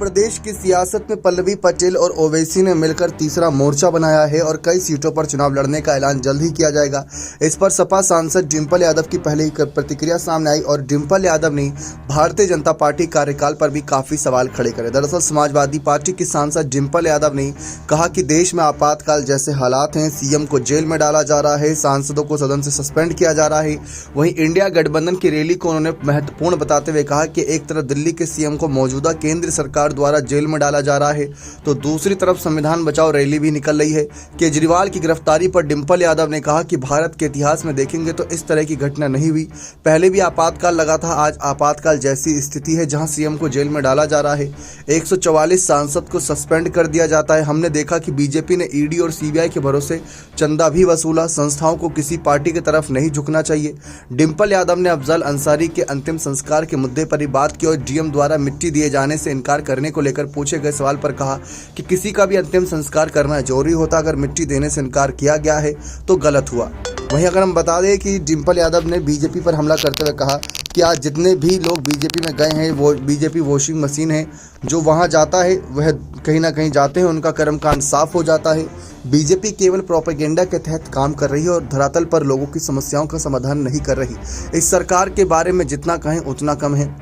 प्रदेश की सियासत में पल्लवी पटेल और ओवैसी ने मिलकर तीसरा मोर्चा बनाया है और कई सीटों पर चुनाव लड़ने का ऐलान जल्द ही किया जाएगा। इस पर सपा सांसद डिंपल यादव की पहले ही प्रतिक्रिया सामने आई और डिंपल यादव ने भारतीय जनता पार्टी कार्यकाल पर भी काफी सवाल खड़े करे। दरअसल समाजवादी पार्टी की सांसद डिंपल यादव ने कहा कि देश में आपातकाल जैसे हालात हैं, सीएम को जेल में डाला जा रहा है, सांसदों को सदन से सस्पेंड किया जा रहा है। वहीं इंडिया गठबंधन की रैली को उन्होंने महत्वपूर्ण बताते हुए कहा कि एक तरफ दिल्ली के सीएम को मौजूदा केंद्र सरकार द्वारा जेल में डाला जा रहा है तो दूसरी तरफ संविधान बचाओ रैली भी निकल रही है। केजरीवाल की गिरफ्तारी पर डिंपल यादव ने कहा कि भारत के इतिहास में देखेंगे तो इस तरह की घटना नहीं हुई। पहले भी आपातकाल लगा था, आज आपातकाल जैसी स्थिति है जहां सीएम को जेल में डाला जा रहा है। 144 सांसद को सस्पेंड कर दिया जाता है। हमने देखा कि बीजेपी ने ईडी और सीबीआई के भरोसे चंदा भी वसूला। संस्थाओं को किसी पार्टी की तरफ नहीं झुकना चाहिए। डिंपल यादव ने अफजल अंसारी के अंतिम संस्कार के मुद्दे पर ही बात की और डीएम द्वारा मिट्टी दिए जाने से इनकार करने को लेकर पूछे गए सवाल पर कहा कि किसी का भी अंतिम संस्कार करना जरूरी होता, अगर मिट्टी देने से इनकार किया गया है तो गलत हुआ। वहीं अगर हम बता दें कि डिंपल यादव ने बीजेपी पर हमला करते हुए कहा कि आज जितने भी लोग बीजेपी में गए हैं वो बीजेपी वॉशिंग मशीन है, जो वहां जाता है वह कहीं ना कहीं जाते हैं उनका कर्मकांड साफ हो जाता है। बीजेपी केवल प्रोपेगेंडा के तहत काम कर रही है और धरातल पर लोगों की समस्याओं का समाधान नहीं कर रही। इस सरकार के बारे में जितना कहें उतना कम है।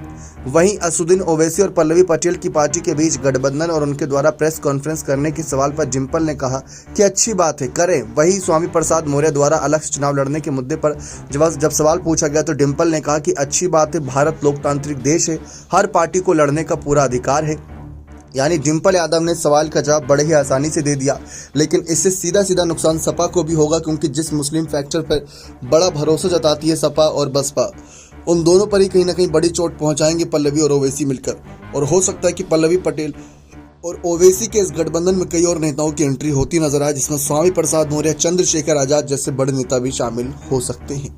वहीं असदुद्दीन ओवैसी और पल्लवी पटेल की पार्टी के बीच गठबंधन और उनके द्वारा प्रेस कॉन्फ्रेंस करने के सवाल पर डिंपल ने कहा कि अच्छी बात है, करें। वहीं स्वामी प्रसाद मौर्य द्वारा अलग से चुनाव लड़ने के मुद्दे पर जब सवाल पूछा गया तो डिंपल ने कहा कि अच्छी बात है, भारत लोकतांत्रिक देश है, हर पार्टी को लड़ने का पूरा अधिकार है। यानी डिंपल यादव ने सवाल का जवाब बड़े ही आसानी से दे दिया, लेकिन इससे सीधा सीधा नुकसान सपा को भी होगा, क्योंकि जिस मुस्लिम फैक्टर पर बड़ा भरोसा जताती है सपा और बसपा, उन दोनों पर ही कहीं ना कहीं बड़ी चोट पहुंचाएंगे पल्लवी और ओवैसी मिलकर। और हो सकता है कि पल्लवी पटेल और ओवैसी के इस गठबंधन में कई और नेताओं की एंट्री होती नजर आए, जिसमें स्वामी प्रसाद मौर्य, चंद्रशेखर आजाद जैसे बड़े नेता भी शामिल हो सकते हैं।